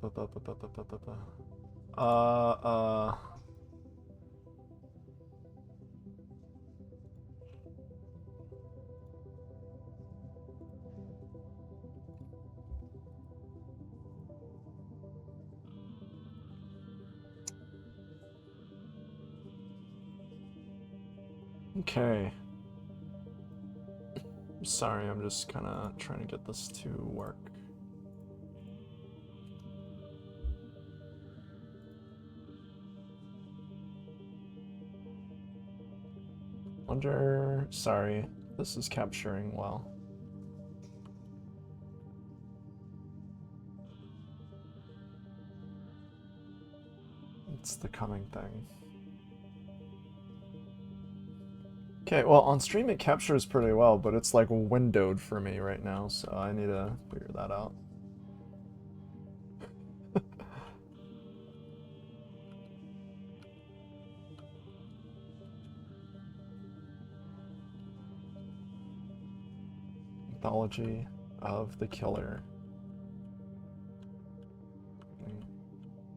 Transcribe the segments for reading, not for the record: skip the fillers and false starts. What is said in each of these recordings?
Okay. Sorry, I'm just kind of trying to get this to work. Wonder... Sorry, this is capturing well. It's the coming thing. Okay, well, on stream it captures pretty well, but it's like windowed for me right now, so I need to figure that out. Anthology of the Killer.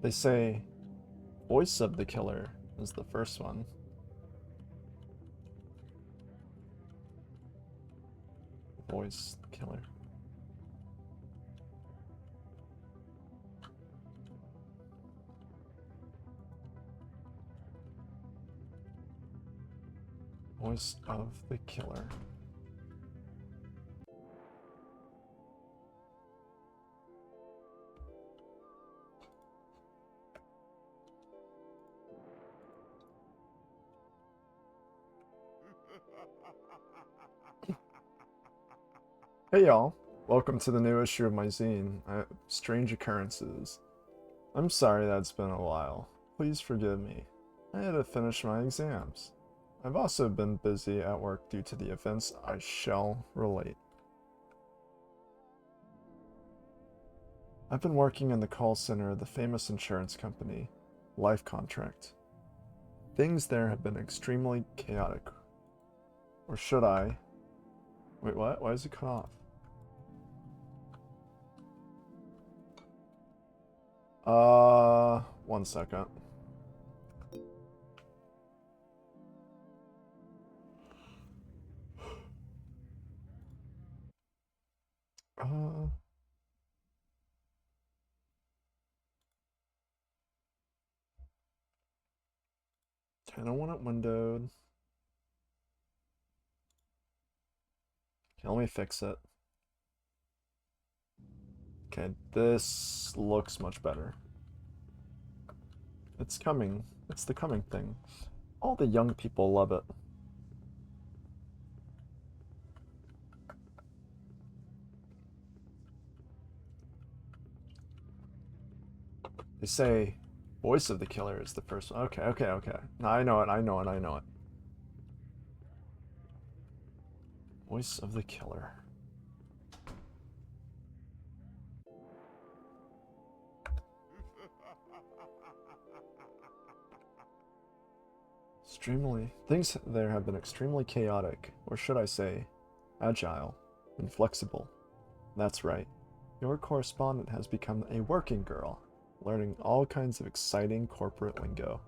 They say voice of the killer is the first one. Voice killer. Voice of the killer. Hey y'all, welcome to the new issue of my zine, Strange Occurrences. I'm sorry that it's been a while. Please forgive me. I had to finish my exams. I've also been busy at work due to the events I shall relate. I've been working in the call center of the famous insurance company, Life Contract. Things there have been extremely chaotic. Or should I? Wait, what? Why is it cut off? 1 second. I don't want it windowed. Okay, let me fix it. Okay, this looks much better. It's coming. It's the coming thing. All the young people love it. They say voice of the killer is the first one. Okay, okay, okay. No, I know it, I know it, I know it. Voice of the killer. Things there have been extremely chaotic, or should I say, agile and flexible. That's right. Your correspondent has become a working girl, learning all kinds of exciting corporate lingo.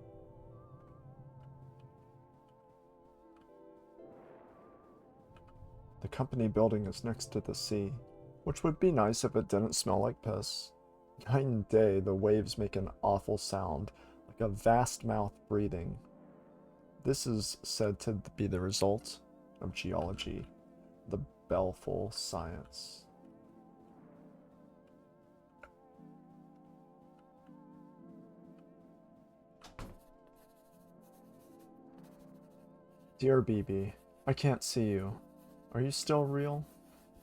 The company building is next to the sea, which would be nice if it didn't smell like piss. Night and day, the waves make an awful sound, like a vast mouth breathing. This is said to be the result of geology, the baleful science. Dear BB, I can't see you. Are you still real?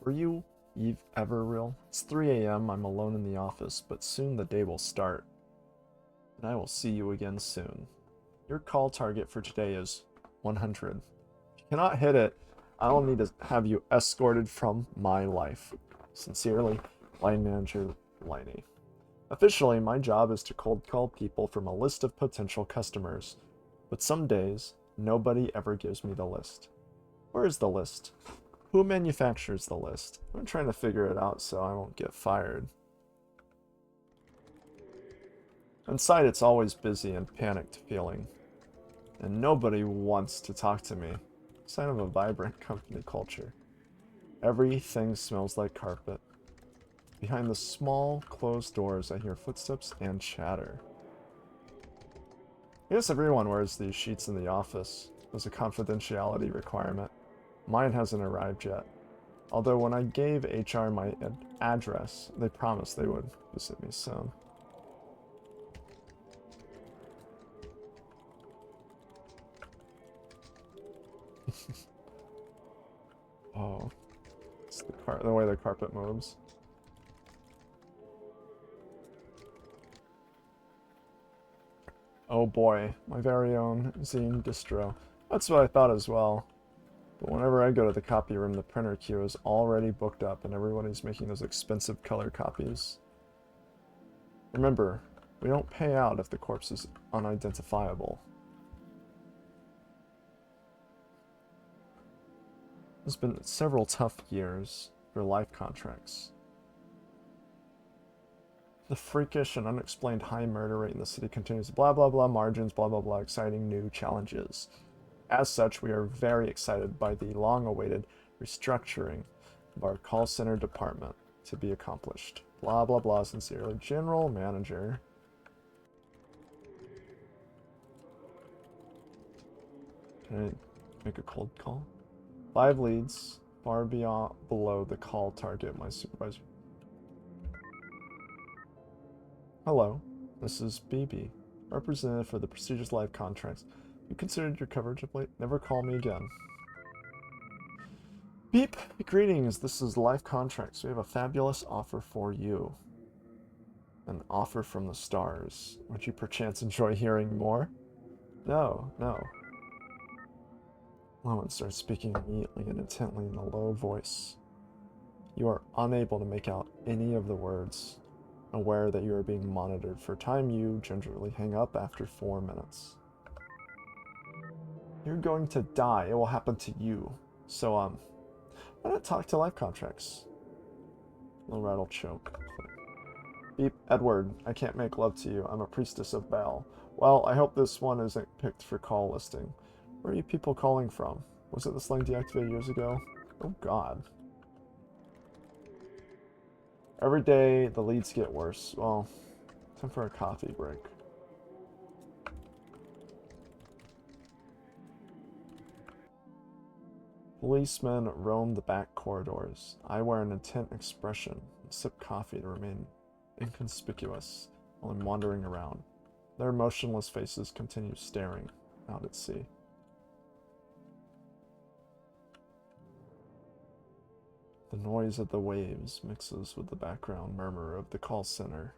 Were you ever real? It's 3 a.m. I'm alone in the office, but soon the day will start. And I will see you again soon. Your call target for today is 100. If you cannot hit it, I will need to have you escorted from my life. Sincerely, Line Manager Liney. Officially, my job is to cold call people from a list of potential customers. But some days, nobody ever gives me the list. Where is the list? Who manufactures the list? I'm trying to figure it out so I won't get fired. Inside, it's always busy and panicked feeling. And nobody wants to talk to me. Sign of a vibrant company culture. Everything smells like carpet. Behind the small, closed doors, I hear footsteps and chatter. I guess everyone wears these sheets in the office. There's a confidentiality requirement. Mine hasn't arrived yet. Although when I gave HR my address, they promised they would visit me soon. Oh, it's the way the carpet moves. Oh boy, my very own zine distro. That's what I thought as well. But whenever I go to the copy room, the printer queue is already booked up and everybody's making those expensive color copies. Remember, we don't pay out if the corpse is unidentifiable. There's been several tough years for life contracts. The freakish and unexplained high murder rate in the city continues. Blah blah blah margins, blah blah blah exciting new challenges. As such, we are very excited by the long-awaited restructuring of our call center department to be accomplished. Blah blah blah sincerely, General Manager. Can I make a cold call? 5 leads, far beyond below the call target, my supervisor. Hello, this is BB, representative for the prestigious life contracts. You considered your coverage of late? Never call me again. Beep! Greetings, this is Life Contracts. We have a fabulous offer for you. An offer from the stars. Would you perchance enjoy hearing more? No, no. Lowen starts speaking immediately and intently in a low voice. You are unable to make out any of the words, aware that you are being monitored. For time, you generally hang up after 4 minutes. You're going to die. It will happen to you. So, why not talk to Life Contracts? Little rattle choke. Beep, Edward, I can't make love to you. I'm a priestess of Baal. Well, I hope this one isn't picked for call listing. Where are you people calling from? Was it this line deactivated years ago? Oh god. Every day, the leads get worse. Well, time for a coffee break. Policemen roam the back corridors. I wear an intent expression and sip coffee to remain inconspicuous while I'm wandering around. Their motionless faces continue staring out at sea. The noise of the waves mixes with the background murmur of the call center.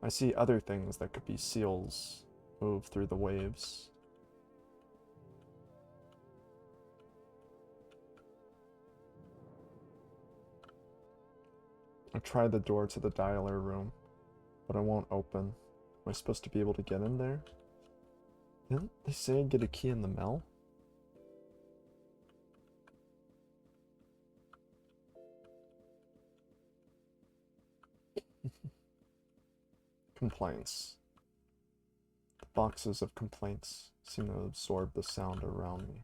I see other things that could be seals move through the waves. I try the door to the dialer room, but it won't open. Am I supposed to be able to get in there? Didn't they say I'd get a key in the mail? Complaints. The boxes of complaints seem to absorb the sound around me.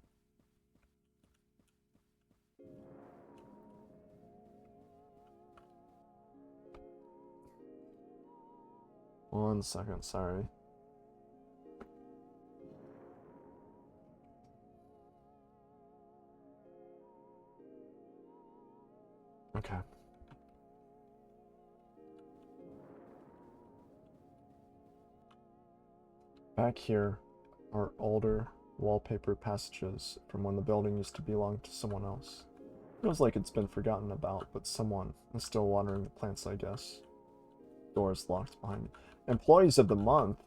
One second, sorry. Okay. Back here are older wallpaper passages from when the building used to belong to someone else. Feels like it's been forgotten about, but someone is still watering the plants, I guess. Door is locked behind me. Employees of the month?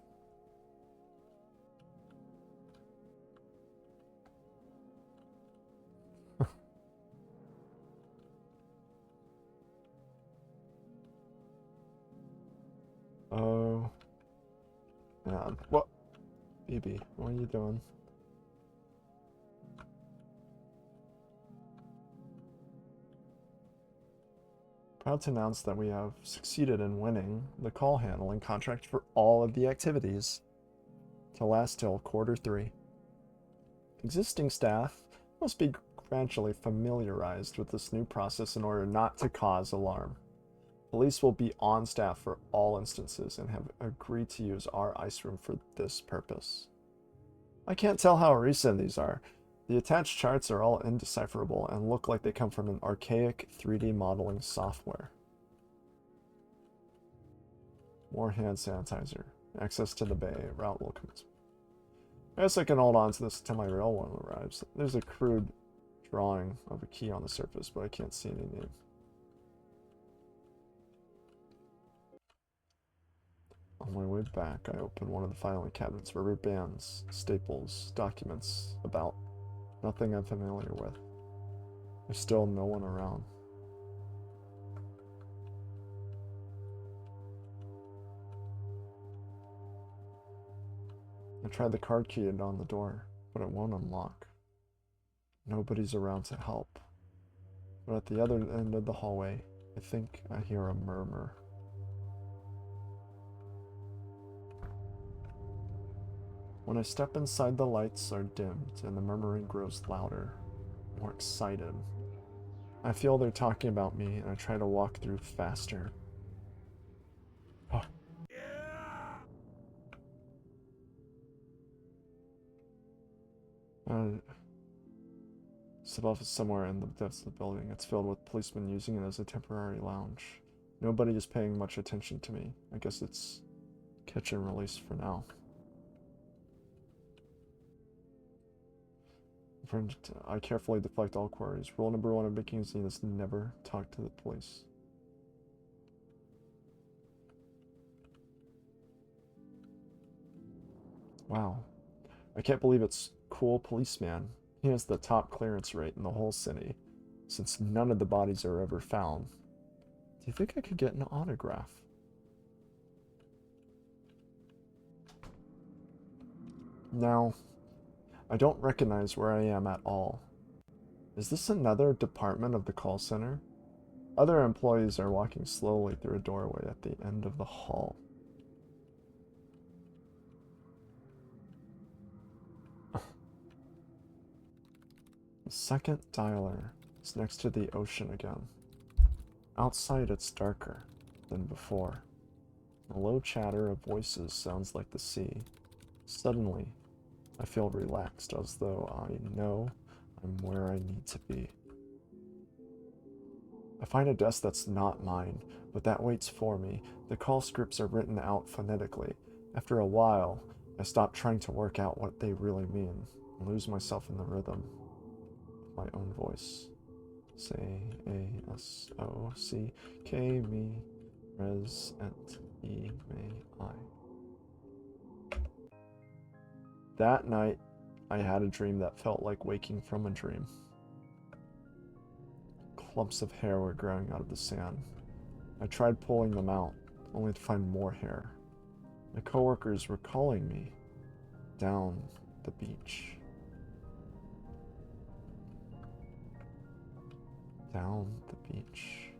Oh. Man. What? BB, what are you doing? Proud to announce that we have succeeded in winning the call handling contract for all of the activities to last till Q3. Existing staff must be gradually familiarized with this new process in order not to cause alarm. Police will be on staff for all instances and have agreed to use our ice room for this purpose. I can't tell how recent these are. The attached charts are all indecipherable and look like they come from an archaic 3D modeling software. More hand sanitizer. Access to the bay. Route will commence. I guess I can hold on to this until my real one arrives. There's a crude drawing of a key on the surface, but I can't see any name. On my way back, I opened one of the filing cabinets, rubber bands, staples, documents about nothing I'm familiar with. There's still no one around. I tried the card key on the door, but it won't unlock. Nobody's around to help. But at the other end of the hallway, I think I hear a murmur. When I step inside, the lights are dimmed and the murmuring grows louder, more excited. I feel they're talking about me and I try to walk through faster. Oh. Set off somewhere in the depths of the building. It's filled with policemen using it as a temporary lounge. Nobody is paying much attention to me. I guess it's catch and release for now. I carefully deflect all queries. Rule number 1 of making a scene is never talk to the police. Wow. I can't believe it's Cool Policeman. He has the top clearance rate in the whole city, since none of the bodies are ever found. Do you think I could get an autograph? Now, I don't recognize where I am at all. Is this another department of the call center? Other employees are walking slowly through a doorway at the end of the hall. The second dialer is next to the ocean again. Outside it's darker than before. The low chatter of voices sounds like the sea. Suddenly, I feel relaxed, as though I know I'm where I need to be. I find a desk that's not mine, but that waits for me. The call scripts are written out phonetically. After a while, I stop trying to work out what they really mean and lose myself in the rhythm of my own voice. Say A-S-O-C-K me res et e may I. That night, I had a dream that felt like waking from a dream. Clumps of hair were growing out of the sand. I tried pulling them out, only to find more hair. My coworkers were calling me down the beach. Down the beach.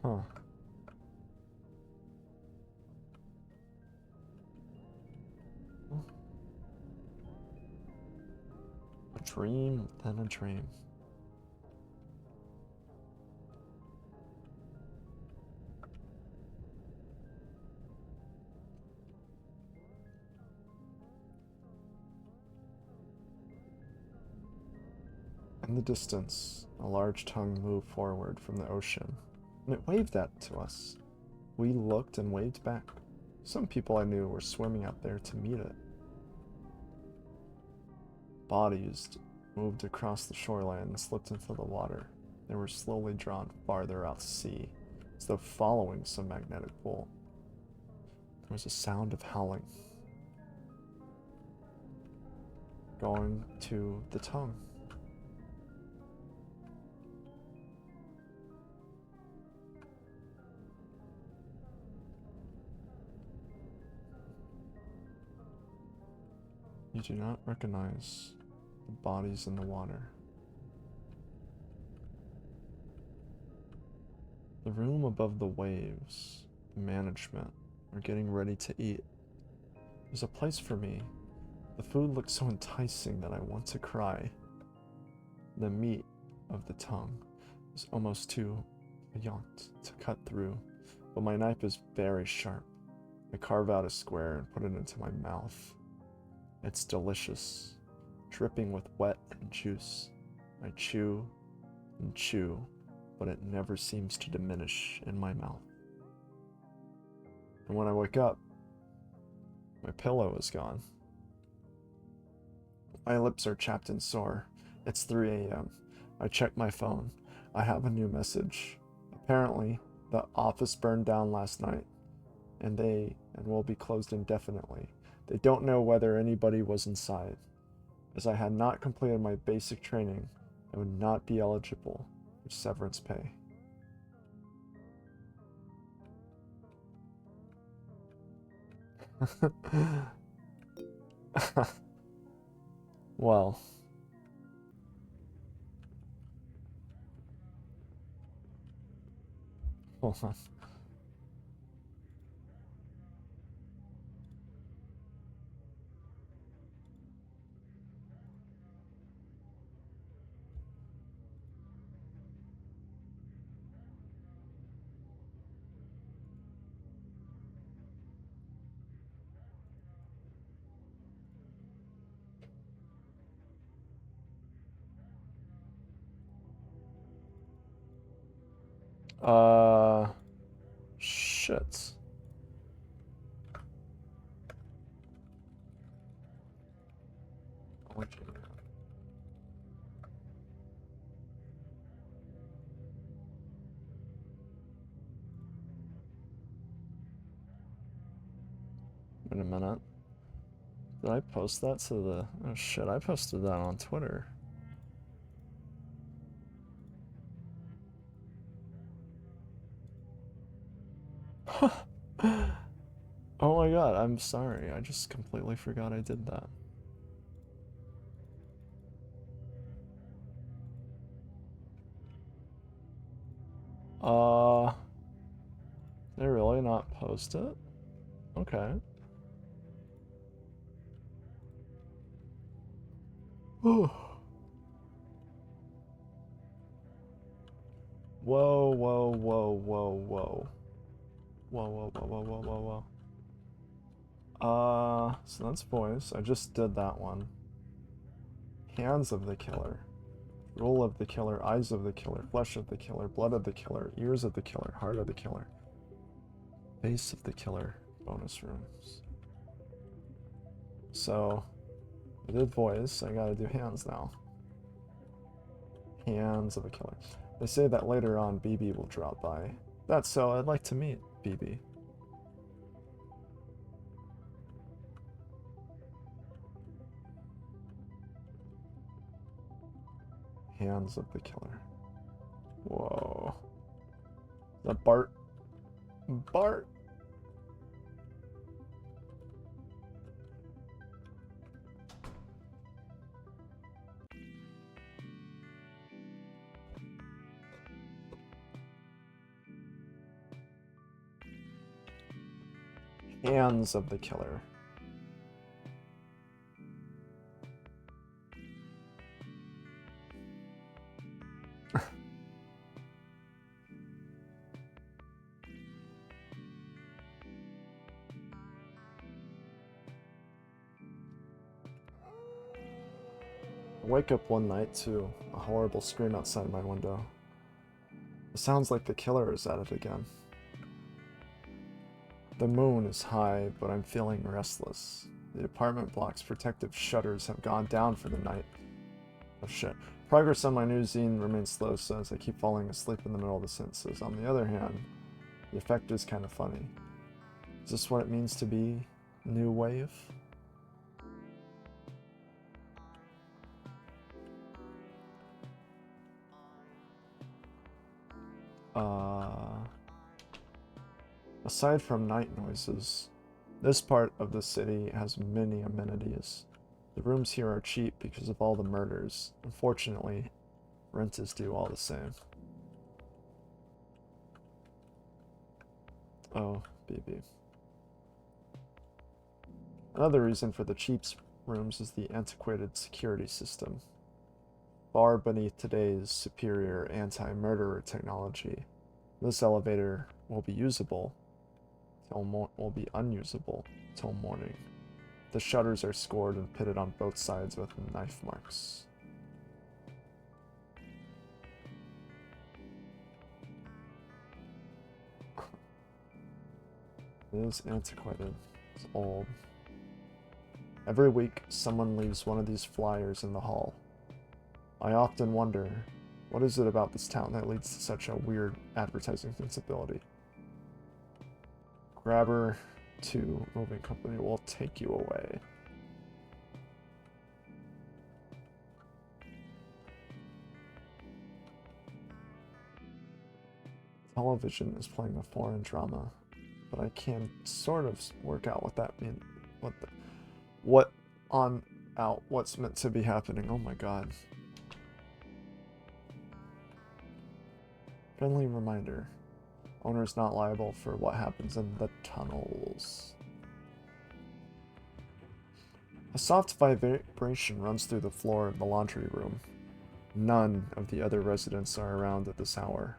Huh. A dream within a dream. In the distance, a large tongue moved forward from the ocean, and it waved that to us. We looked and waved back. Some people I knew were swimming out there to meet it. Bodies moved across the shoreline and slipped into the water. They were slowly drawn farther out to sea, as though following some magnetic pull. There was a sound of howling. Going to the tongue. You do not recognize the bodies in the water. The room above the waves, the management, are getting ready to eat. There's a place for me. The food looks so enticing that I want to cry. The meat of the tongue is almost too young to cut through, but my knife is very sharp. I carve out a square and put it into my mouth. It's delicious, dripping with wet and juice. I chew and chew, but it never seems to diminish in my mouth. And when I wake up, my pillow is gone. My lips are chapped and sore. It's 3 a.m. I check my phone. I have a new message. Apparently, the office burned down last night, and will be closed indefinitely. They don't know whether anybody was inside. As I had not completed my basic training, I would not be eligible for severance pay. Well, hold on. Shit. Wait a minute. Did I post that to the... Oh shit, I posted that on Twitter. Oh my god, I'm sorry. I just completely forgot I did that. Did I really not post it? Okay. Whoa, whoa, whoa, whoa, whoa. Whoa, whoa, whoa, whoa, whoa, whoa, whoa. So that's voice. I just did that one. Hands of the killer. Rule of the killer, eyes of the killer, flesh of the killer, blood of the killer, ears of the killer, heart of the killer. Face of the killer, bonus rooms. So, I did voice, I gotta do hands now. Hands of the killer. They say that later on BB will drop by. That's so, I'd like to meet BB. Hands of the killer. Whoa. Is that Bart? Bart! Hands of the killer. I wake up one night to a horrible scream outside my window. It sounds like the killer is at it again. The moon is high, but I'm feeling restless. The apartment block's protective shutters have gone down for the night. Oh shit. Progress on my new zine remains slow, so as I keep falling asleep in the middle of the sentences. On the other hand, the effect is kind of funny. Is this what it means to be new wave? Aside from night noises, this part of the city has many amenities. The rooms here are cheap because of all the murders. Unfortunately, rent is due all the same. Oh, BB. Another reason for the cheap rooms is the antiquated security system. Far beneath today's superior anti-murderer technology, this elevator will be unusable till morning. The shutters are scored and pitted on both sides with knife marks. It is antiquated. It's old. Every week, someone leaves one of these flyers in the hall. I often wonder, what is it about this town that leads to such a weird advertising sensibility? Grabber 2 moving company will take you away. Television is playing a foreign drama, but I can sort of work out what that means. What's meant to be happening. Oh my god. Friendly reminder. Owner's not liable for what happens in the tunnels. A soft vibration runs through the floor of the laundry room. None of the other residents are around at this hour,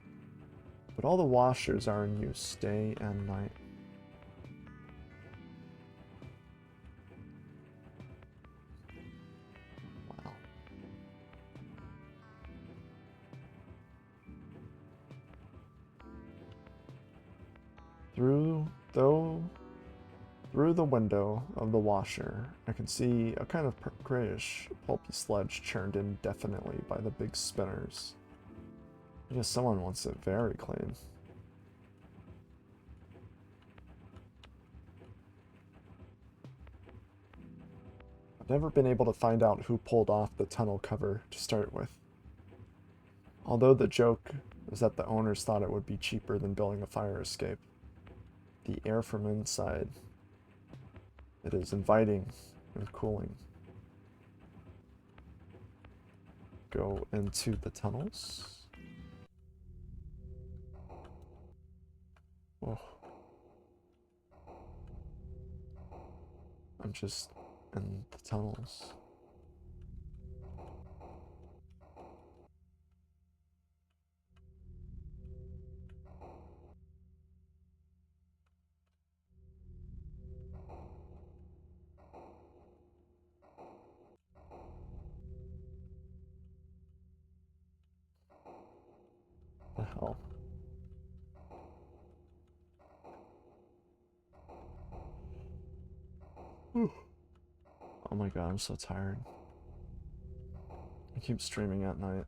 but all the washers are in use day and night. Wow. Through the window of the washer, I can see a kind of grayish, pulpy sludge churned indefinitely by the big spinners. I guess someone wants it very clean. I've never been able to find out who pulled off the tunnel cover to start with. Although the joke is that the owners thought it would be cheaper than building a fire escape. The air from inside, it is inviting and cooling. Go into the tunnels. Oh. I'm just in the tunnels. The hell? Oh my god, I'm so tired. I keep streaming at night.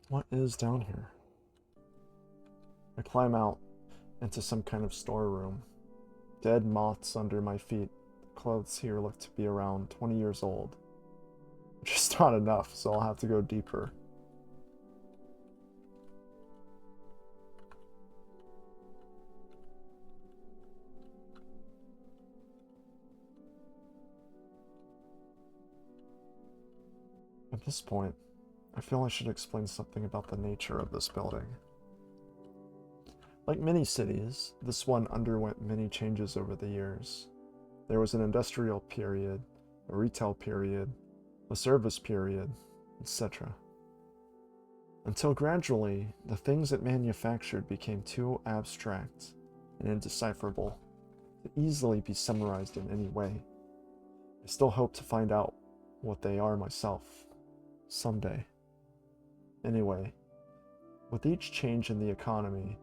What is down here? I climb out into some kind of storeroom. Dead moths under my feet. The clothes here look to be around 20 years old. Which is not enough, so I'll have to go deeper. At this point, I feel I should explain something about the nature of this building. Like many cities, this one underwent many changes over the years. There was an industrial period, a retail period, a service period, etc. Until gradually, the things it manufactured became too abstract and indecipherable to easily be summarized in any way. I still hope to find out what they are myself, someday. Anyway, with each change in the economy,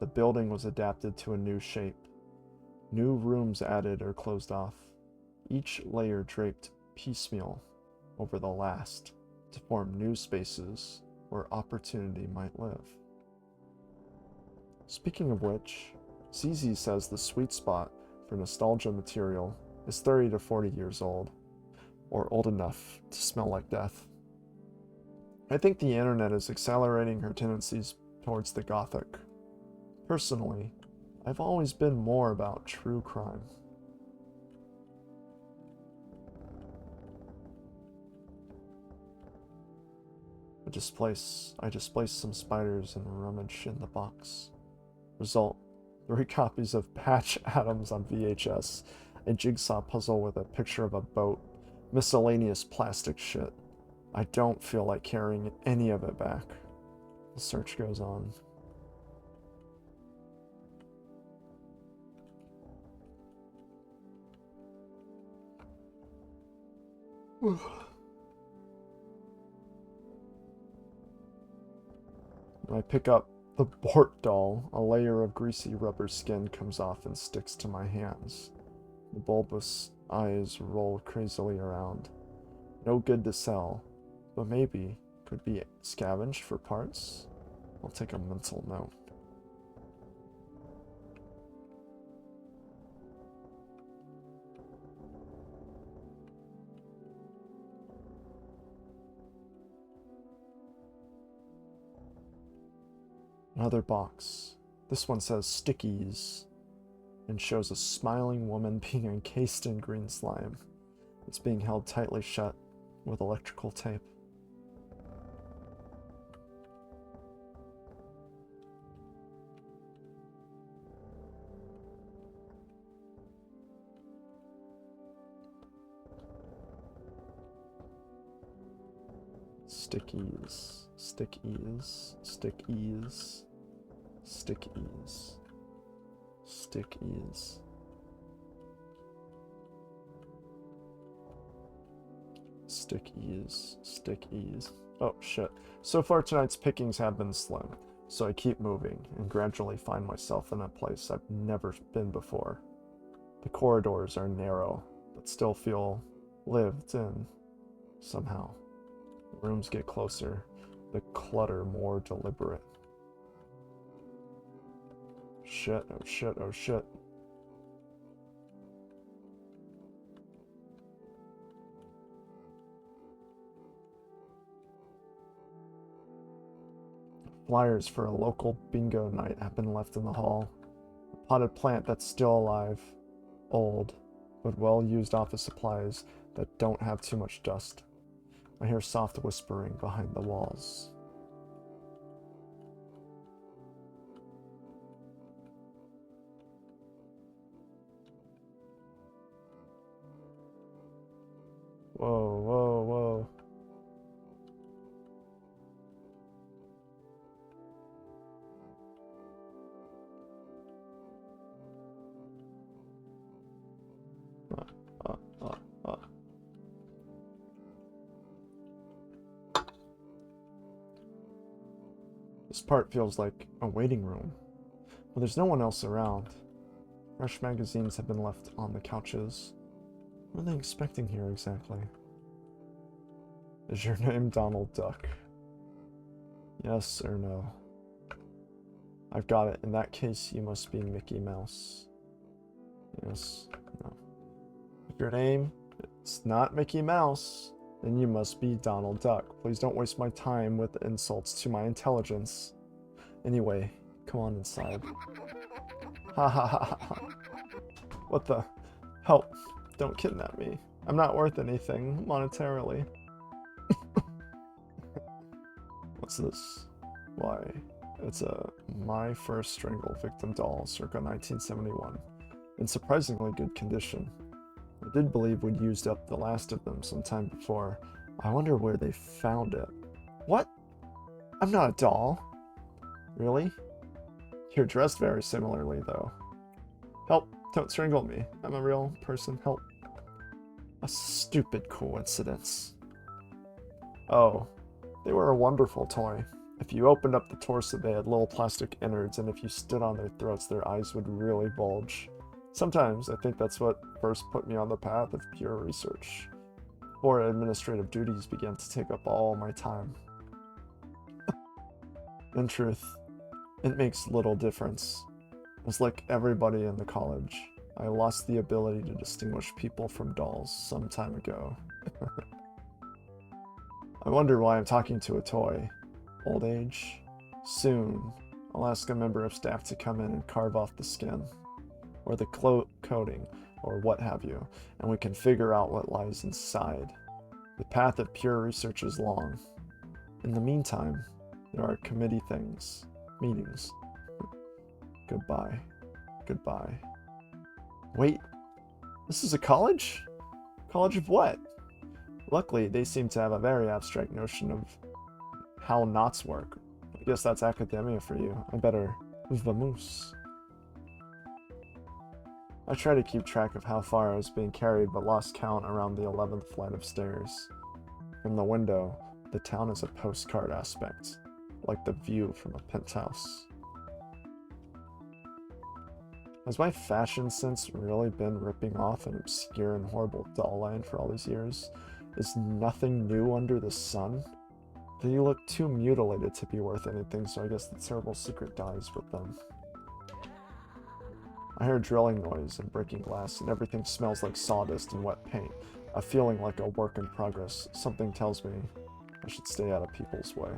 the building was adapted to a new shape. New rooms added or closed off, each layer draped piecemeal over the last to form new spaces where opportunity might live. Speaking of which, ZZ says the sweet spot for nostalgia material is 30 to 40 years old, or old enough to smell like death. I think the internet is accelerating her tendencies towards the gothic. Personally, I've always been more about true crime. I displaced some spiders and rummaged in the box. Result, 3 copies of Patch Adams on VHS, a jigsaw puzzle with a picture of a boat, miscellaneous plastic shit. I don't feel like carrying any of it back. The search goes on. When I pick up the Bort doll, a layer of greasy rubber skin comes off and sticks to my hands. The bulbous eyes roll crazily around. No good to sell, but maybe could be scavenged for parts. I'll take a mental note. Another box. This one says stickies and shows a smiling woman being encased in green slime. It's being held tightly shut with electrical tape. Stickies, stickies, stickies, stickies, stickies. Stickies, stickies. Oh shit. So far tonight's pickings have been slim, so I keep moving and gradually find myself in a place I've never been before. The corridors are narrow, but still feel lived in somehow. The rooms get closer, the clutter more deliberate. Shit, oh shit, oh shit. Flyers for a local bingo night have been left in the hall. A potted plant that's still alive. Old, but well-used office supplies that don't have too much dust. I hear soft whispering behind the walls. Whoa, whoa, whoa. This part feels like a waiting room. Well, there's no one else around. Fresh magazines have been left on the couches. What are they expecting here exactly? Is your name Donald Duck? Yes or no? I've got it. In that case, you must be Mickey Mouse. Yes. No. If your name is not Mickey Mouse, then you must be Donald Duck. Please don't waste my time with insults to my intelligence. Anyway, come on inside. Ha ha ha ha. What the? Help. Don't kidnap me. I'm not worth anything, monetarily. What's this? Why? It's a My First Strangle Victim doll, circa 1971. In surprisingly good condition. I did believe we'd used up the last of them sometime before. I wonder where they found it. What? I'm not a doll. Really? You're dressed very similarly, though. Help! Don't strangle me. I'm a real person. Help. A stupid coincidence. Oh, they were a wonderful toy. If you opened up the torso, they had little plastic innards, and if you stood on their throats, their eyes would really bulge. Sometimes I think that's what first put me on the path of pure research, before administrative duties began to take up all my time. In truth, it makes little difference. As like everybody in the college, I lost the ability to distinguish people from dolls some time ago. I wonder why I'm talking to a toy. Old age? Soon, I'll ask a member of staff to come in and carve off the skin, or the coating, or what have you, and we can figure out what lies inside. The path of pure research is long. In the meantime, there are committee meetings. Goodbye. Goodbye. Wait, this is a college? College of what? Luckily, they seem to have a very abstract notion of how knots work. I guess that's academia for you. I better vamoose. I try to keep track of how far I was being carried, but lost count around the 11th flight of stairs. From the window, the town is a postcard aspect, like the view from a penthouse. Has my fashion sense really been ripping off an obscure and horrible doll line for all these years? Is nothing new under the sun? They look too mutilated to be worth anything, so I guess the terrible secret dies with them. I hear drilling noise and breaking glass, and everything smells like sawdust and wet paint. A feeling like a work in progress. Something tells me I should stay out of people's way.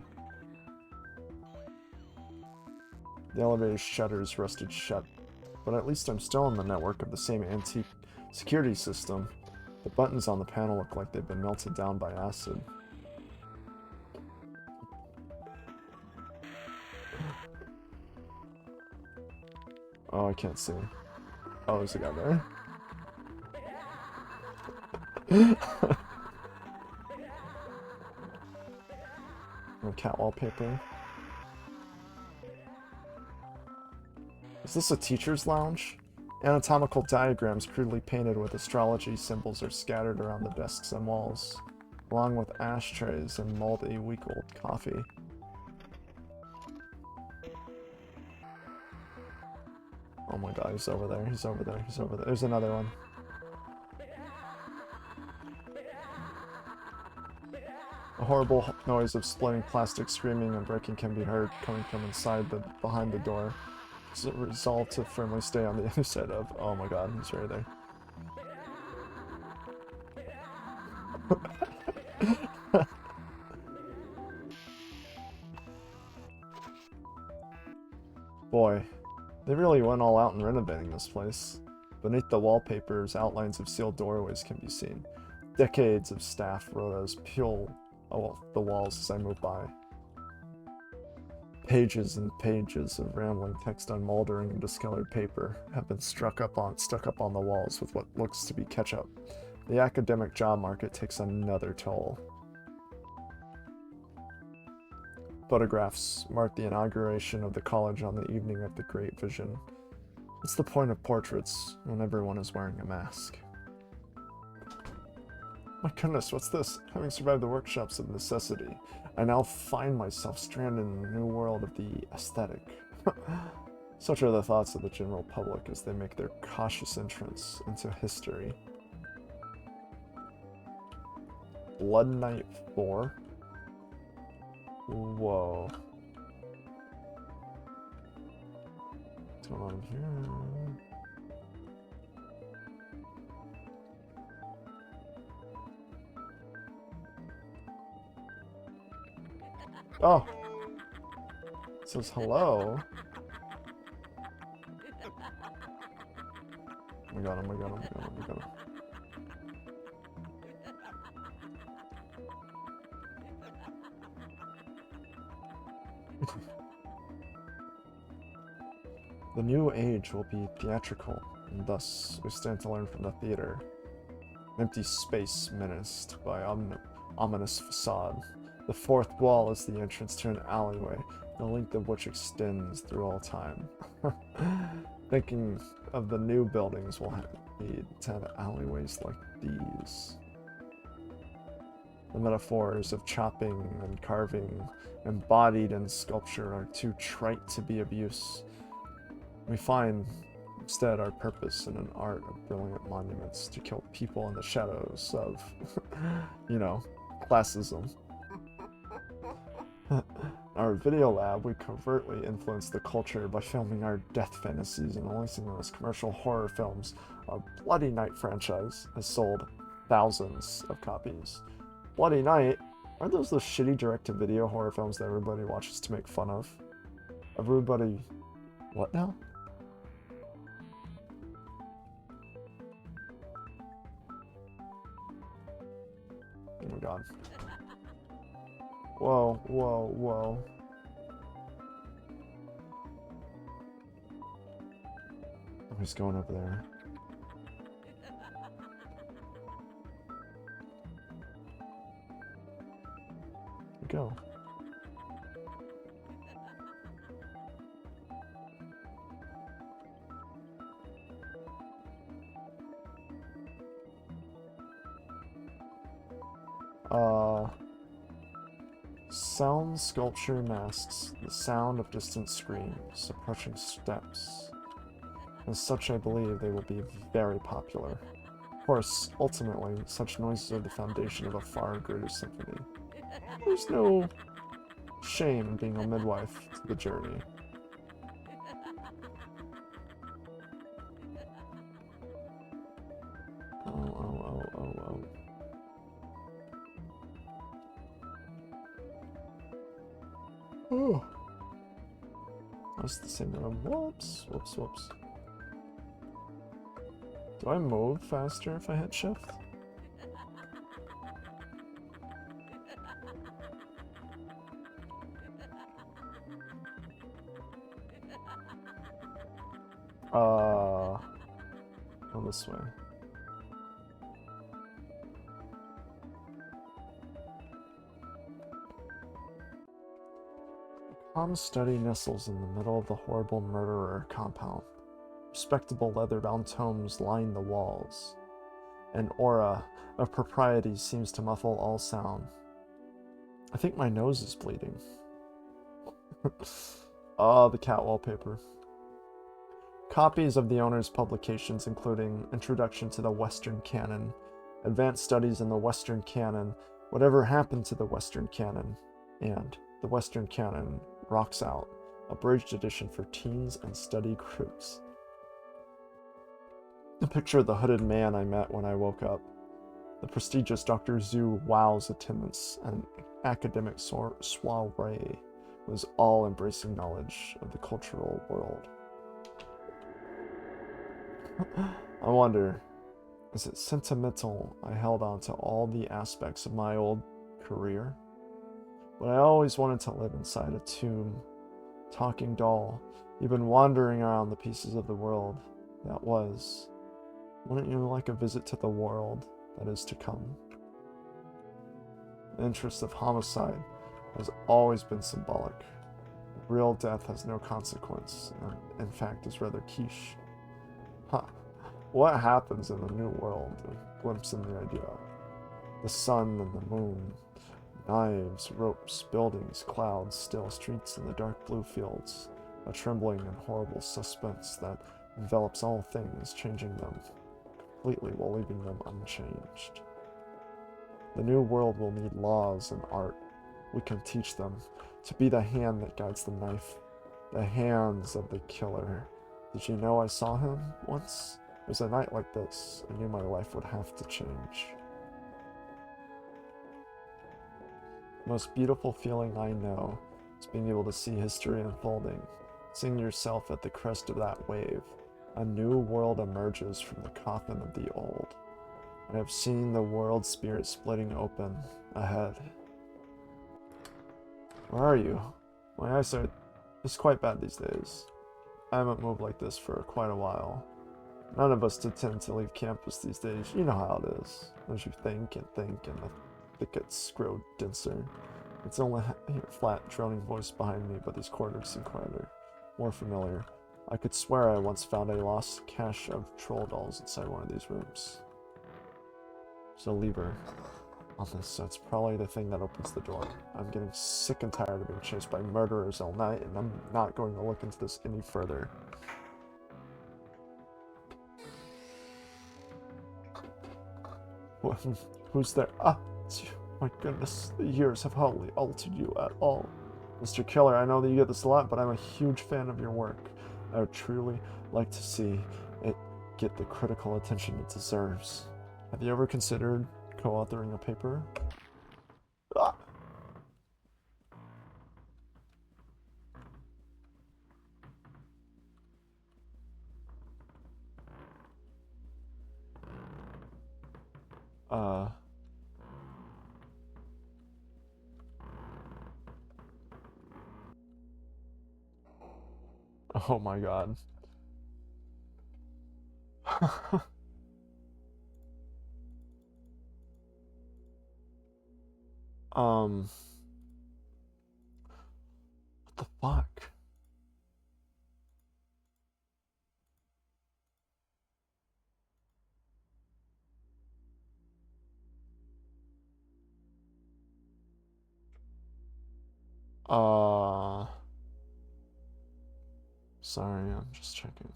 The elevator's shutters rusted shut, but at least I'm still on the network of the same antique security system. The buttons on the panel look like they've been melted down by acid. Oh, I can't see. Oh, there's a guy there. Cat wallpaper. Is this a teacher's lounge? Anatomical diagrams crudely painted with astrology symbols are scattered around the desks and walls, along with ashtrays and moldy, week-old coffee. Oh my god, he's over there, he's over there, he's over there. There's another one. A horrible noise of splitting plastic, screaming, and breaking can be heard coming from behind the door. It's a resolve to firmly stay on the other side of. Oh my god, he's right there. Boy, they really went all out in renovating this place. Beneath the wallpapers, outlines of sealed doorways can be seen. Decades of staff wrote as peel the walls as I moved by. Pages and pages of rambling text on moldering and discolored paper have been stuck up on the walls with what looks to be ketchup. The academic job market takes another toll. Photographs mark the inauguration of the college on the evening of the Great Vision. What's the point of portraits when everyone is wearing a mask? My goodness, what's this? Having survived the workshops of necessity, I now find myself stranded in the new world of the aesthetic. Such are the thoughts of the general public as they make their cautious entrance into history. Blood Knight 4? Whoa. What's going on here? Oh! It says hello. Oh my god, oh my god, oh my god, oh my god. The new age will be theatrical, and thus we stand to learn from the theater. Empty space menaced by ominous facade. The fourth wall is the entrance to an alleyway, the length of which extends through all time. Thinking of the new buildings will need to have alleyways like these. The metaphors of chopping and carving embodied in sculpture are too trite to be of use. We find instead our purpose in an art of brilliant monuments to kill people in the shadows of, you know, classism. In our video lab, we covertly influence the culture by filming our death fantasies and releasing them as commercial horror films. Our Bloody Night franchise has sold thousands of copies. Bloody Night? Aren't those shitty direct-to-video horror films that everybody watches to make fun of? Everybody... What now? Oh my god. Whoa, whoa, whoa. Oh, he's going over there. Go. Sound sculpture masks the sound of distant screams, approaching steps. As such, I believe they will be very popular. Of course, ultimately, such noises are the foundation of a far greater symphony. There's no shame in being a midwife to the journey. Oh. Oh. That's the same room. Whoops. Do I move faster if I hit shift? Go this way. Calm study nestles in the middle of the horrible murderer compound. Respectable leather-bound tomes line the walls. An aura of propriety seems to muffle all sound. I think my nose is bleeding. The cat wallpaper. Copies of the owner's publications, including Introduction to the Western Canon, Advanced Studies in the Western Canon, Whatever Happened to the Western Canon, and The Western Canon Rocks Out, abridged edition for teens and study groups. A picture of the hooded man I met when I woke up. The prestigious Dr. Zhu Wow's attendance and academic soiree was all-embracing knowledge of the cultural world. I wonder, is it sentimental I held on to all the aspects of my old career? But I always wanted to live inside a tomb, talking doll, even wandering around the pieces of the world that was. Wouldn't you like a visit to the world that is to come? The interest of homicide has always been symbolic. Real death has no consequence, and in fact is rather quiche. What happens in the new world? A glimpse in the idea. The sun and the moon. Knives, ropes, buildings, clouds, still streets in the dark blue fields. A trembling and horrible suspense that envelops all things, changing them completely while leaving them unchanged. The new world will need laws and art. We can teach them to be the hand that guides the knife, the hands of the killer. Did you know I saw him once? It was a night like this. I knew my life would have to change. The most beautiful feeling I know is being able to see history unfolding, seeing yourself at the crest of that wave. A new world emerges from the coffin of the old. I have seen the world spirit splitting open ahead. Where are you? My eyesight is quite bad these days. I haven't moved like this for quite a while. None of us tend to leave campus these days. You know how it is. As you think, and the thickets grow denser. It's only a flat, droning voice behind me, but these corridors seem quieter, more familiar. I could swear I once found a lost cache of troll dolls inside one of these rooms. There's a lever on this, so it's probably the thing that opens the door. I'm getting sick and tired of being chased by murderers all night, and I'm not going to look into this any further. Who's there? It's you. My goodness, the years have hardly altered you at all. Mr. Killer, I know that you get this a lot, but I'm a huge fan of your work. I would truly like to see it get the critical attention it deserves. Have you ever considered co-authoring a paper? Oh my god. um, what the fuck? Uh, Sorry, I'm just checking.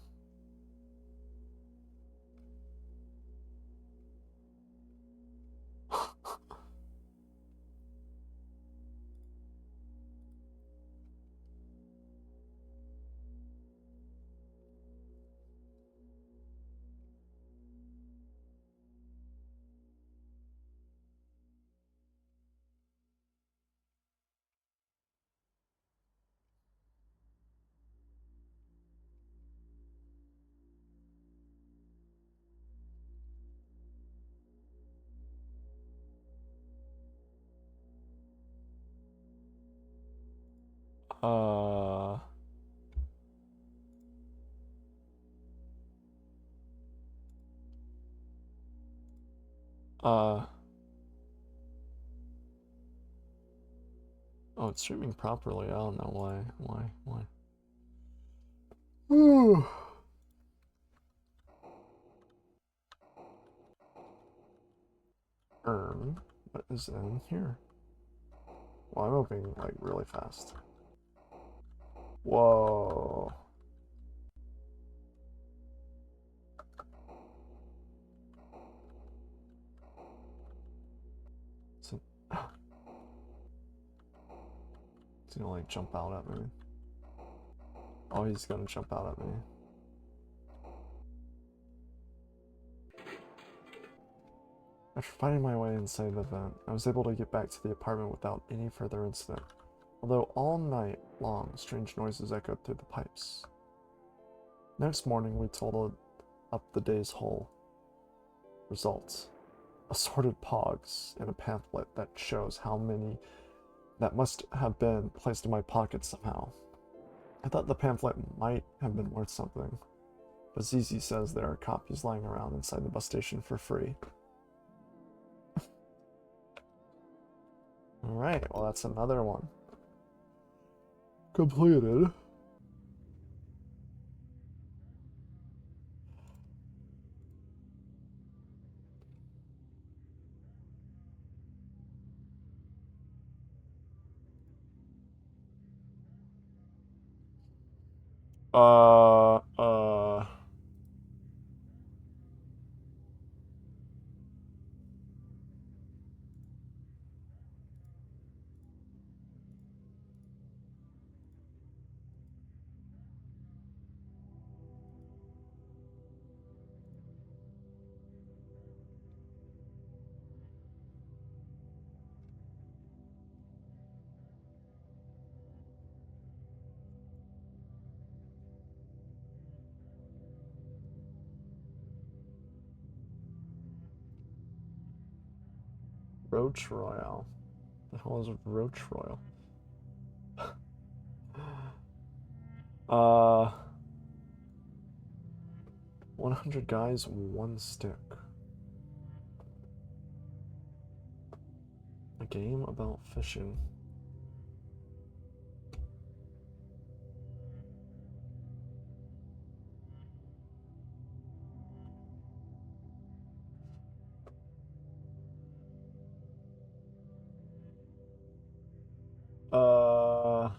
Uh, uh, oh, it's streaming properly. I don't know why. Ooh. What is in here? Well, I'm opening like really fast. Whoa. It's, it's gonna like jump out at me. Oh, he's gonna jump out at me. After finding my way inside the vent, I was able to get back to the apartment without any further incident. Although all night long, strange noises echoed through the pipes. Next morning, we totaled up the day's whole results. Assorted pogs and a pamphlet that shows how many that must have been placed in my pocket somehow. I thought the pamphlet might have been worth something, but Zizi says there are copies lying around inside the bus station for free. Alright, well that's another one. Completed. Uh, uh, Roach Royale. The hell is Roach Royale? uh, 100 guys, one stick. A game about fishing. Uh,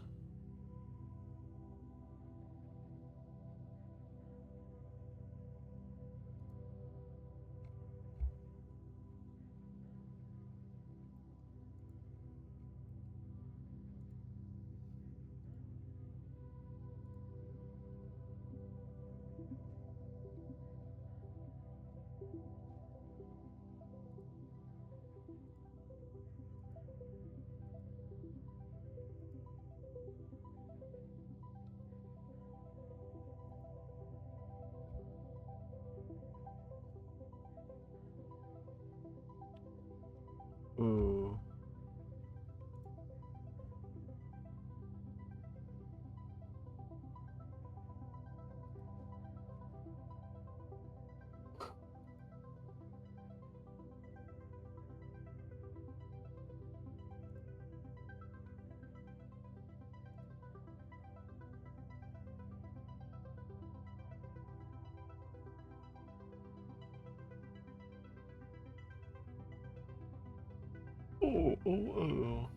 Oh, oh, oh.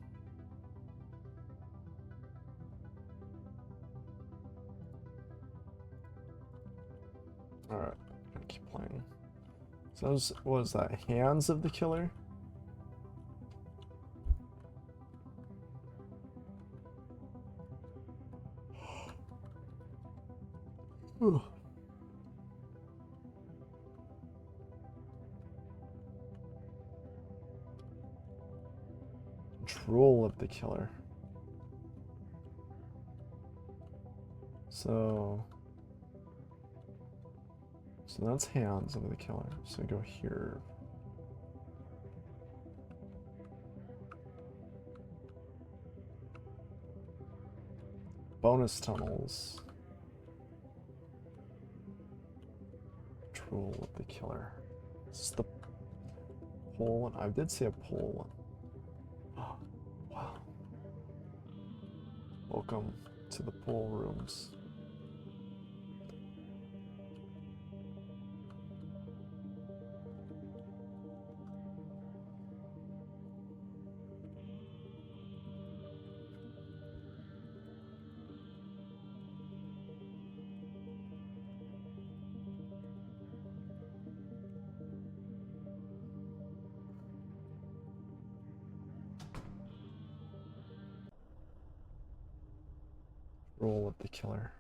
Alright, gonna keep playing. So what was that? Hands of the killer? Drool of the killer. So that's hands of the killer. So go here. Bonus tunnels. Drool of the killer. This is the pole one. I did see a pole one. Oh, wow. Welcome to the pool rooms. Role of the killer.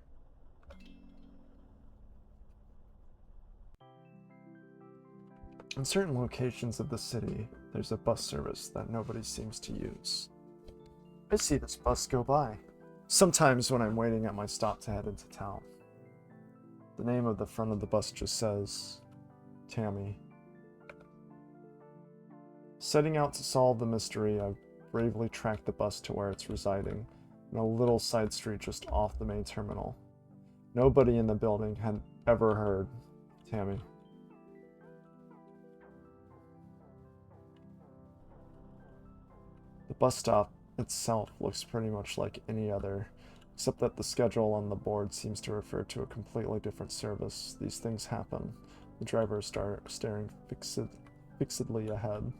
In certain locations of the city, there's a bus service that nobody seems to use. I see this bus go by. Sometimes when I'm waiting at my stop to head into town. The name of the front of the bus just says, Tammy. Setting out to solve the mystery, I bravely tracked the bus to where it's residing, in a little side street just off the main terminal. Nobody in the building had ever heard Tammy. The bus stop itself looks pretty much like any other, except that the schedule on the board seems to refer to a completely different service. These things happen. The driver starts staring fixedly ahead.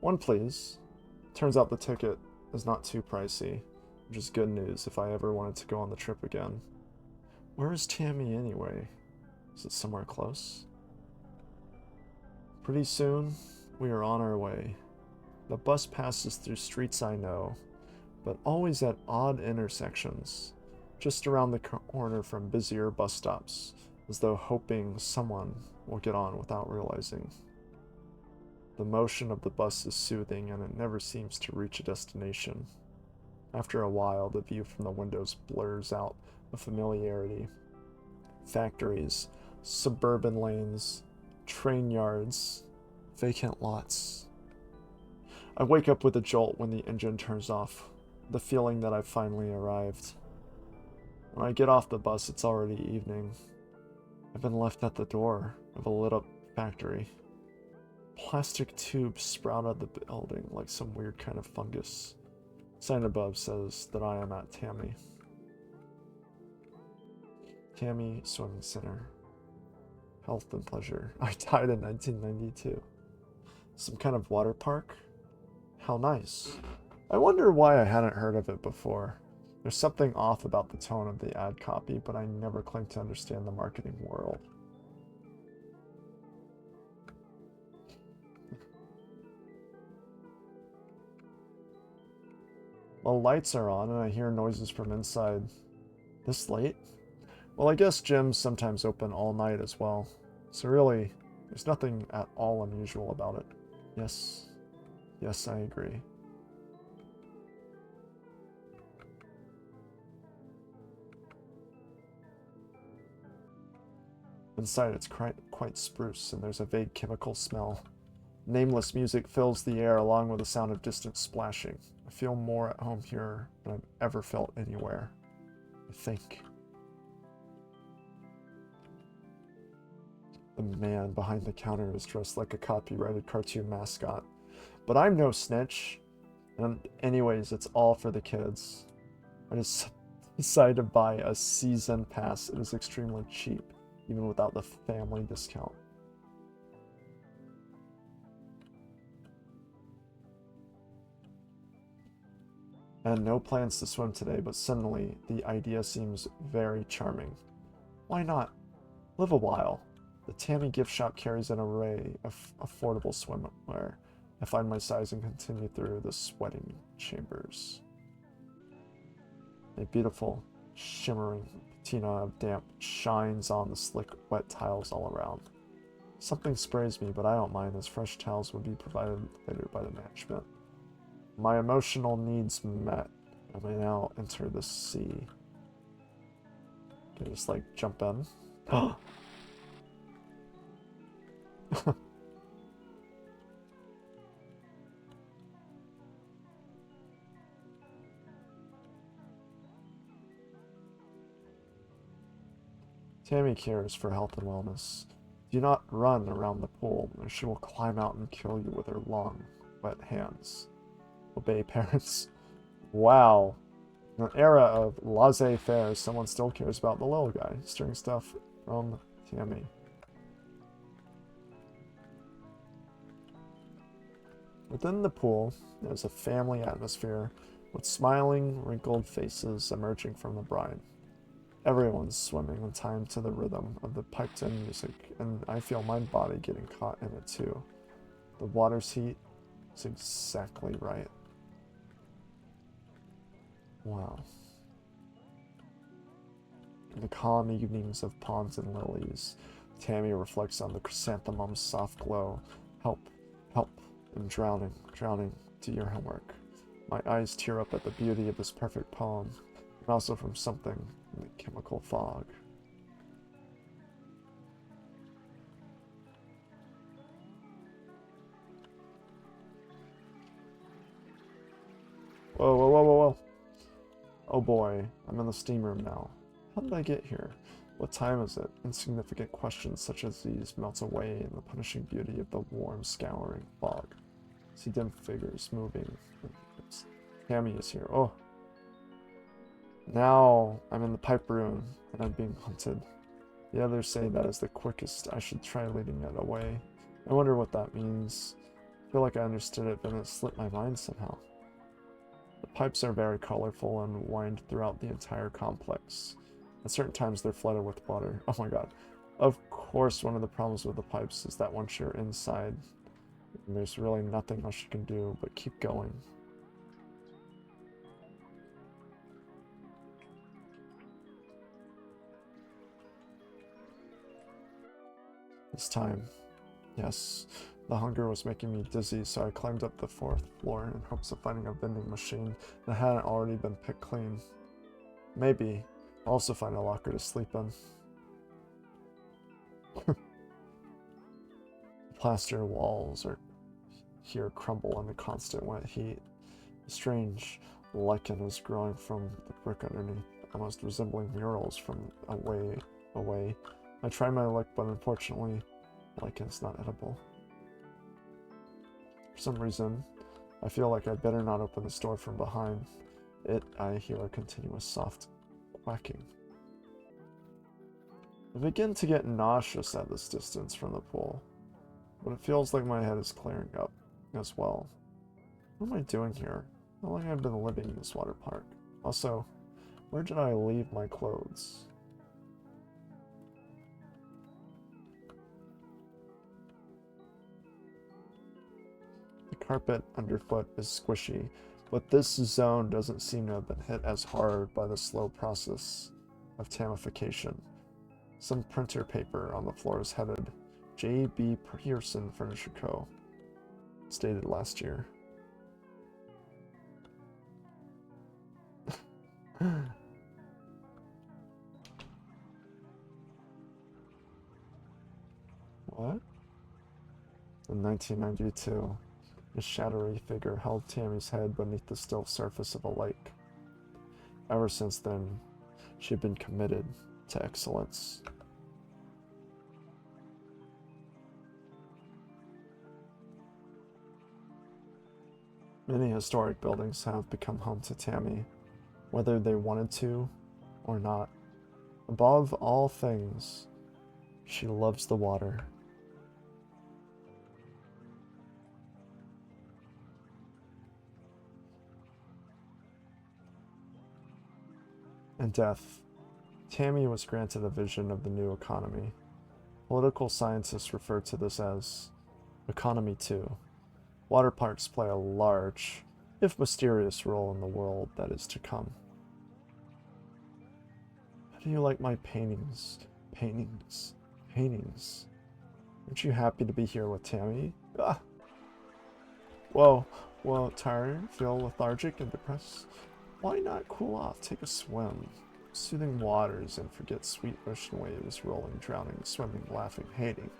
One, please. Turns out the ticket is not too pricey, which is good news if I ever wanted to go on the trip again. Where is Tammy anyway? Is it somewhere close? Pretty soon, we are on our way. The bus passes through streets I know, but always at odd intersections, just around the corner from busier bus stops, as though hoping someone will get on without realizing. The motion of the bus is soothing, and it never seems to reach a destination. After a while, the view from the windows blurs out of familiarity. Factories, suburban lanes, train yards, vacant lots. I wake up with a jolt when the engine turns off, the feeling that I've finally arrived. When I get off the bus, it's already evening. I've been left at the door of a lit-up factory. Plastic tubes sprout out of the building like some weird kind of fungus. Sign above says that I am at Tammy. Tammy Swimming Center. Health and pleasure. I died in 1992. Some kind of water park? How nice. I wonder why I hadn't heard of it before. There's something off about the tone of the ad copy, but I never claimed to understand the marketing world. Well, lights are on and I hear noises from inside. This late? Well, I guess gyms sometimes open all night as well. So really, there's nothing at all unusual about it. Yes. Yes, I agree. Inside it's quite spruce, and there's a vague chemical smell. Nameless music fills the air along with the sound of distant splashing. I feel more at home here than I've ever felt anywhere. I think. The man behind the counter is dressed like a copyrighted cartoon mascot. But I'm no snitch. And anyways, it's all for the kids. I just decided to buy a season pass. It is extremely cheap, even without the family discount. I had no plans to swim today, but suddenly the idea seems very charming. Why not? Live a while. The Tammy gift shop carries an array of affordable swimwear. I find my size and continue through the sweating chambers. A beautiful, shimmering patina of damp shines on the slick, wet tiles all around. Something sprays me, but I don't mind, as fresh towels would be provided later by the management. My emotional needs met. I may now enter the sea. Can I just, like, jump in? Tammy cares for health and wellness. Do not run around the pool, or she will climb out and kill you with her long, wet hands. Obey parents. Wow. In an era of laissez-faire, someone still cares about the little guy. Stirring stuff from Tammy. Within the pool, there's a family atmosphere, with smiling, wrinkled faces emerging from the brine. Everyone's swimming in time to the rhythm of the piped-in music, and I feel my body getting caught in it too. The water's heat is exactly right. Wow. In the calm evenings of ponds and lilies, Tammy reflects on the chrysanthemum's soft glow. Help, help, I'm drowning, drowning. Do your homework. My eyes tear up at the beauty of this perfect poem, and also from something in the chemical fog. Whoa, whoa, whoa, whoa, whoa. Oh boy, I'm in the steam room now. How did I get here? What time is it? Insignificant questions such as these melt away in the punishing beauty of the warm, scouring fog. See dim figures moving. Tammy is here. Oh. Now I'm in the pipe room, and I'm being hunted. The others say that is the quickest. I should try leading it away. I wonder what that means. I feel like I understood it, but it slipped my mind somehow. The pipes are very colorful and wind throughout the entire complex. At certain times they're flooded with water. Oh my god. Of course, one of the problems with the pipes is that once you're inside, there's really nothing else you can do but keep going. This time, yes, the hunger was making me dizzy, so I climbed up the 4th floor in hopes of finding a vending machine that hadn't already been picked clean. Maybe I'll also find a locker to sleep in. The plaster walls are here crumble in the constant wet heat. A strange lichen is growing from the brick underneath, almost resembling murals from away. I try my luck, but unfortunately, lichen's not edible. For some reason, I feel like I'd better not open this door from behind. I hear a continuous soft quacking. I begin to get nauseous at this distance from the pool, but it feels like my head is clearing up as well. What am I doing here? How long have I been living in this water park? Also, where did I leave my clothes? The carpet underfoot is squishy, but this zone doesn't seem to have been hit as hard by the slow process of tamification. Some printer paper on the floor is headed J.B. Pearson Furniture Co. Stated last year. What? In 1992, a shadowy figure held Tammy's head beneath the still surface of a lake. Ever since then, she had been committed to excellence. Many historic buildings have become home to Tammy, whether they wanted to or not. Above all things, she loves the water. and death, Tammy was granted a vision of the new economy. Political scientists refer to this as Economy 2. Water parks play a large, if mysterious, role in the world that is to come. How do you like my paintings? Paintings. Aren't you happy to be here with Tammy? Ah! Whoa. Tired? Feel lethargic and depressed? Why not cool off? Take a swim. Soothing waters and forget sweet ocean waves, rolling, drowning, swimming, laughing, hating.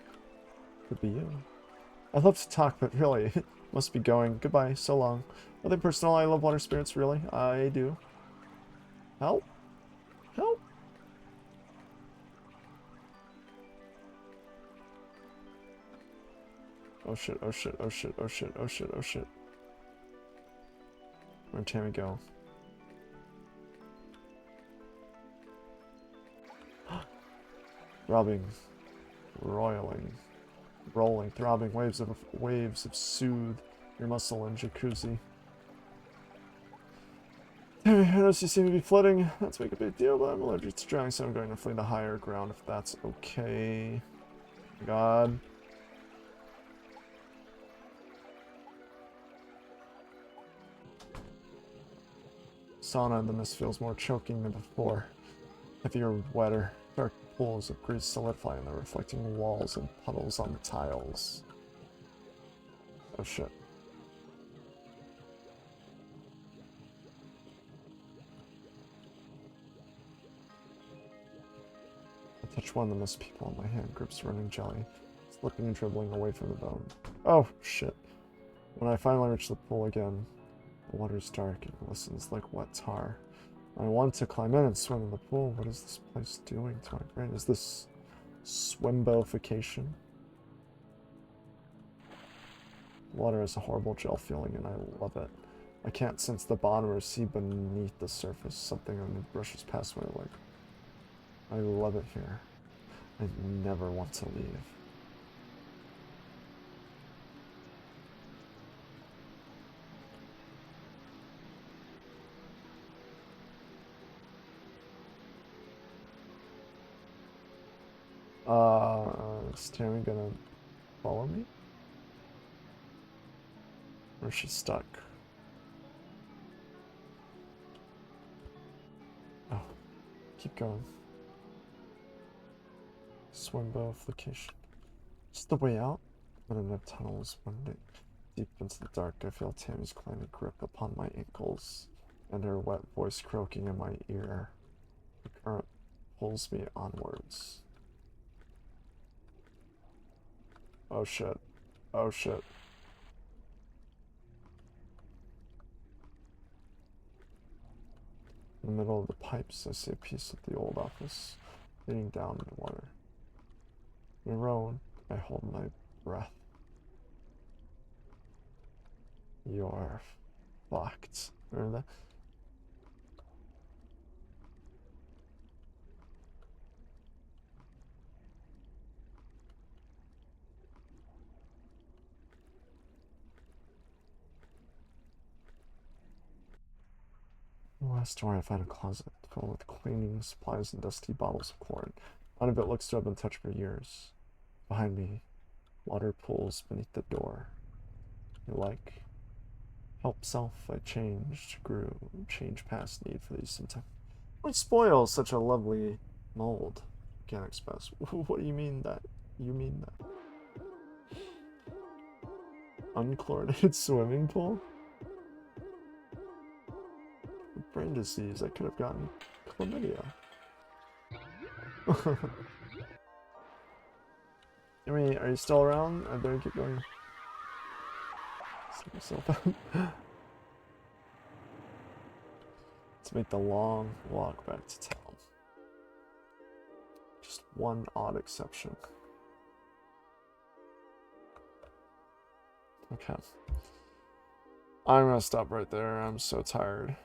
Could be you. I'd love to talk, but really, must be going. Goodbye, so long. Nothing personal, I love water spirits, really. I do. Help? Help? Oh shit, oh shit, oh shit, oh shit, oh shit, oh shit. Where'd Tammy go? Throbbing, roiling, rolling, throbbing waves of soothe your muscle and jacuzzi. Tammy, I notice you seem to be flooding. Not to make a big deal, but I'm allergic to drowning, so I'm going to flee to higher ground if that's okay. God. Sauna in the mist feels more choking than before. Heavier, wetter, dark pools of grease solidify in the reflecting walls and puddles on the tiles. Oh shit. I touch one of the mist people on my hand, grips running jelly, slipping and dribbling away from the bone. Oh shit. When I finally reach the pool again, the water's dark and glistens like wet tar. I want to climb in and swim in the pool. What is this place doing to my brain? Is this swimboification? Water has a horrible gel feeling and I love it. I can't sense the bottom or see beneath the surface. Something underneath brushes past my leg. I love it here. I never want to leave. Is Tammy gonna follow me? Or is she stuck? Oh, keep going. Swimboification. Just the way out? But in the tunnels, one day, deep into the dark, I feel Tammy's clammy grip upon my ankles, and her wet voice croaking in my ear. The current pulls me onwards. Oh shit. Oh shit. In the middle of the pipes, I see a piece of the old office, leading down into water. Maroon, I hold my breath. You're fucked. Remember that? In the last door, I find a closet filled with cleaning supplies and dusty bottles of chlorine. None of it looks to have been touched for years. Behind me, water pools beneath the door. You like? Help self, I changed, grew, changed past need for these sometimes. Why spoil such a lovely mold? Organic space. What do you mean that? You mean that? Unchlorinated swimming pool? Brain disease. I could have gotten chlamydia. I mean, are you still around? I better keep going. Set myself out. Let's make the long walk back to town. Just one odd exception. Okay. I'm gonna stop right there. I'm so tired.